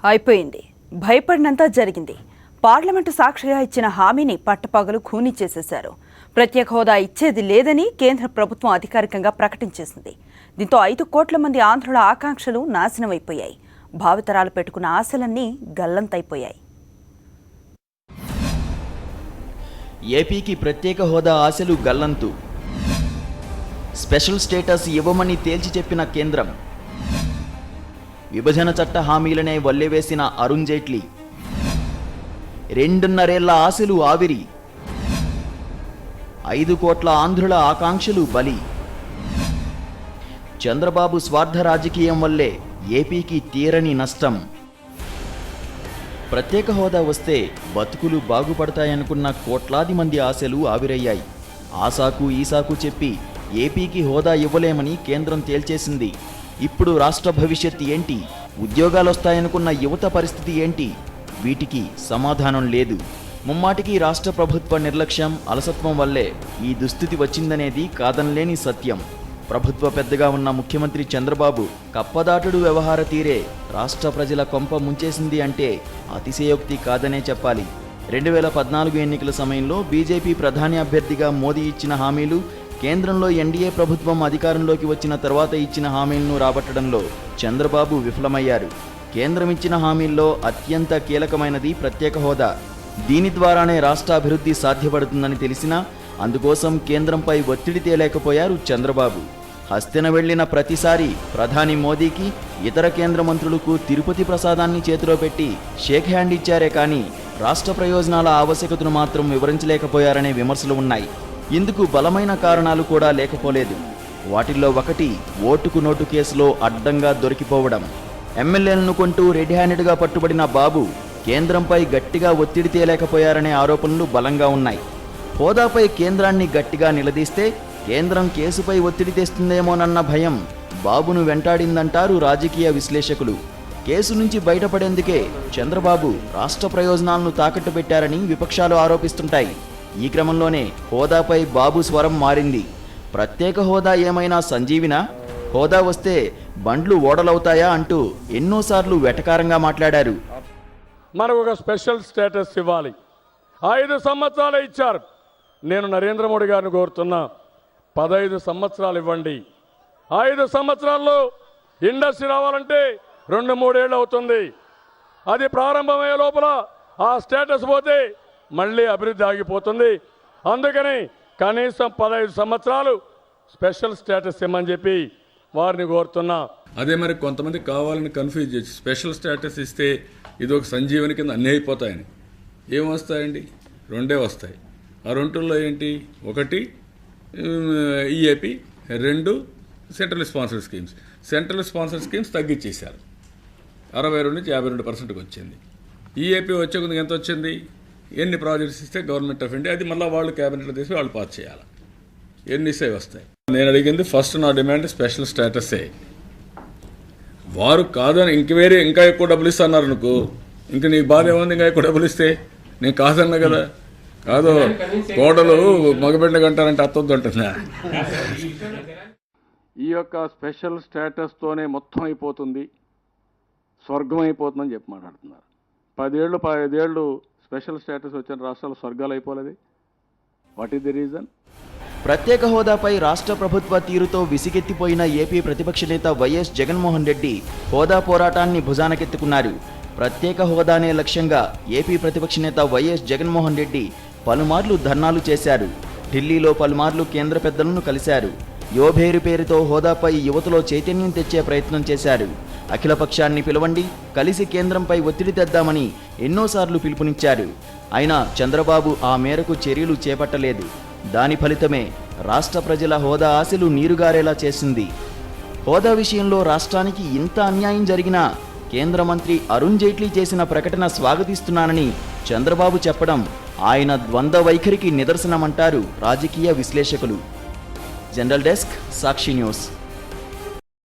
అయిపోయింది. భయపడినంత జరిగింది. పార్లమెంటు సాక్షిగా ఇచ్చిన హామీని పట్టపగలు ఖూనీ చేసేశారు. ప్రత్యేక హోదా ఇచ్చేది లేదని కేంద్ర ప్రభుత్వం అధికారికంగా ప్రకటించేసింది. దీంతో 5 కోట్ల మంది ఆంధ్రుల ఆకాంక్షలు నాశనమైపోయాయి. భావితరాలు పెట్టుకున్న ఆశలన్నీ గల్లంతైపోయాయి. ఏపీకి ప్రత్యేక హోదా ఆశలు గల్లంతు. స్పెషల్ స్టేటస్ ఇవ్వమని తేల్చి చెప్పిన కేంద్రం. విభజన చట్ట హామీలనే వల్లెవేసిన అరుణ్ జైట్లీ. 2.5 ఏళ్ల ఆశలు ఆవిరి. 5 కోట్ల ఆంధ్రుల ఆకాంక్షలు బలి. చంద్రబాబు స్వార్థ రాజకీయం వల్లే ఏపీకి తీరని నష్టం. ప్రత్యేక హోదా వస్తే బతుకులు బాగుపడతాయనుకున్న కోట్లాది మంది ఆశలు ఆవిరయ్యాయి. ఆసాకు ఈసాకు చెప్పి ఏపీకి హోదా ఇవ్వలేమని కేంద్రం తేల్చేసింది. ఇప్పుడు రాష్ట్ర భవిష్యత్తు ఏంటి? ఉద్యోగాలొస్తాయనుకున్న యువత పరిస్థితి ఏంటి? వీటికి సమాధానం లేదు. ముమ్మాటికి రాష్ట్ర ప్రభుత్వ నిర్లక్ష్యం, అలసత్వం వల్లే ఈ దుస్థితి వచ్చిందనేది కాదనలేని సత్యం. ప్రభుత్వ పెద్దగా ఉన్న ముఖ్యమంత్రి చంద్రబాబు కప్పదాటుడు వ్యవహార తీరే రాష్ట్ర ప్రజల కొంప ముంచేసింది అంటే అతిశయోక్తి కాదనే చెప్పాలి. 2014 ఎన్నికల సమయంలో బీజేపీ ప్రధాని అభ్యర్థిగా మోదీ ఇచ్చిన హామీలు, కేంద్రంలో ఎన్డీఏ ప్రభుత్వం అధికారంలోకి వచ్చిన తర్వాత ఇచ్చిన హామీలను రాబట్టడంలో చంద్రబాబు విఫలమయ్యారు. కేంద్రం ఇచ్చిన హామీల్లో అత్యంత కీలకమైనది ప్రత్యేక హోదా. దీని ద్వారానే రాష్ట్ర అభివృద్ధి సాధ్యపడుతుందని తెలిసినా అందుకోసం కేంద్రంపై ఒత్తిడి తేలేకపోయారు చంద్రబాబు. హస్తిన వెళ్లిన ప్రతిసారి ప్రధాని మోదీకి, ఇతర కేంద్ర మంత్రులకు తిరుపతి ప్రసాదాన్ని చేతిలో పెట్టి షేక్ హ్యాండ్ ఇచ్చారే కానీ రాష్ట్ర ప్రయోజనాల ఆవశ్యకతను మాత్రం వివరించలేకపోయారనే విమర్శలు ఉన్నాయి. ఇందుకు బలమైన కారణాలు కూడా లేకపోలేదు. వాటిల్లో ఒకటి ఓటుకు నోటు కేసులో అడ్డంగా దొరికిపోవడం. ఎమ్మెల్యేలను కొంటూ రెడ్ హ్యాండెడ్గా పట్టుబడిన బాబు కేంద్రంపై గట్టిగా ఒత్తిడి తేలేకపోయారనే ఆరోపణలు బలంగా ఉన్నాయి. హోదాపై కేంద్రాన్ని గట్టిగా నిలదీస్తే కేంద్రం కేసుపై ఒత్తిడి తెస్తుందేమోనన్న భయం బాబును వెంటాడిందంటారు రాజకీయ విశ్లేషకులు. కేసు నుంచి బయటపడేందుకే చంద్రబాబు రాష్ట్ర ప్రయోజనాలను తాకట్టు పెట్టారని విపక్షాలు ఆరోపిస్తుంటాయి. ఈ క్రమంలోనే హోదాపై బాబు స్వరం మారింది. ప్రత్యేక హోదా ఏమైనా సంజీవినా? హోదా వస్తే బండ్లు ఓడలవుతాయా అంటూ ఎన్నోసార్లు వెటకారంగా మాట్లాడారు. మనకు ఒక స్పెషల్ స్టేటస్ ఇవ్వాలి. 5 సంవత్సరాలు ఇచ్చారు. నేను నరేంద్ర మోడీ గారిని కోరుతున్నా, 15 సంవత్సరాలు ఇవ్వండి. 5 సంవత్సరాల్లో ఇండస్ట్రీ రావాలంటే 2-3 ఏళ్ళు అవుతుంది. అది ప్రారంభమయ్యే లోపల ఆ స్టేటస్ పోతే మళ్ళీ అభివృద్ధి ఆగిపోతుంది. అందుకని కనీసం 15 సంవత్సరాలు స్పెషల్ స్టేటస్ ఇమ్మని చెప్పి వారిని కోరుతున్నా. అదే మరి కొంతమంది కావాలని కన్ఫ్యూజ్ చేసి స్పెషల్ స్టేటస్ ఇస్తే ఇది ఒక సంజీవని కింద అన్నీ అయిపోతాయని. ఏం వస్తాయండి? 2 వస్తాయి. ఆ 2లో ఏంటి? 1 EAP, 2 central sponsor schemes. Central sponsor schemes తగ్గించేశారు. 62 నుంచి 52% వచ్చింది. ఈఏపీ వచ్చే కొద్దిగా ఎంత వచ్చింది? ఎన్ని ప్రాజెక్ట్స్ ఇస్తే గవర్నమెంట్ ఆఫ్ ఇండియా, అది మళ్ళీ వాళ్ళు క్యాబినెట్లో తీసి వాళ్ళు పాస్ చేయాలి. ఎన్ని సేవ్ వస్తాయి? నేను అడిగింది ఫస్ట్, నా డిమాండ్ స్పెషల్ స్టేటసే. వారు కాదని ఇంకా ఎక్కువ డబ్బులు ఇస్తున్నారు అనుకో, ఇంక నీకు బాధ ఏముంది? ఇంకా ఎక్కువ డబ్బులు ఇస్తే నేను కాదన్నా కదా. కాదు, కోడలు మగబిడ్డ అంటారంటే అత్తొద్దు అంటుందా? ఈ యొక్క స్పెషల్ స్టేటస్తోనే మొత్తం అయిపోతుంది, స్వర్గం అయిపోతుందని చెప్పి మాట్లాడుతున్నారు. 10 ఏళ్ళు స్పెషల్ స్టేటస్ వచ్చిన రాష్ట్రాలు స్వర్గాలు అయిపోలేదు. What is the reason? ప్రత్యేక హోదాపై రాష్ట్ర ప్రభుత్వ తీరుతో విసిగెత్తిపోయిన ఏపీ ప్రతిపక్ష నేత వైఎస్ జగన్మోహన్ రెడ్డి హోదా పోరాటాన్ని భుజానకెత్తుకున్నారు. ప్రత్యేక హోదానే లక్ష్యంగా ఏపీ ప్రతిపక్ష నేత వైఎస్ జగన్మోహన్ రెడ్డి పలుమార్లు ధర్నాలు చేశారు. ఢిల్లీలో పలుమార్లు కేంద్ర పెద్దలను కలిశారు. యోభేరు పేరుతో హోదాపై యువతలో చైతన్యం తెచ్చే ప్రయత్నం చేశారు. అఖిలపక్షాన్ని పిలవండి, కలిసి కేంద్రంపై ఒత్తిడి తెద్దామని ఎన్నోసార్లు పిలుపునిచ్చారు. అయినా చంద్రబాబు ఆ మేరకు చర్యలు చేపట్టలేదు. దాని ఫలితమే రాష్ట్ర ప్రజల హోదా ఆశలు నీరుగారేలా చేసింది. హోదా విషయంలో రాష్ట్రానికి ఇంత అన్యాయం జరిగినా కేంద్ర మంత్రి అరుణ్ జైట్లీ చేసిన ప్రకటన స్వాగతిస్తున్నానని చంద్రబాబు చెప్పడం ఆయన ద్వంద్వ వైఖరికి నిదర్శనమంటారు రాజకీయ విశ్లేషకులు. జనరల్ డెస్క్, సాక్షి న్యూస్.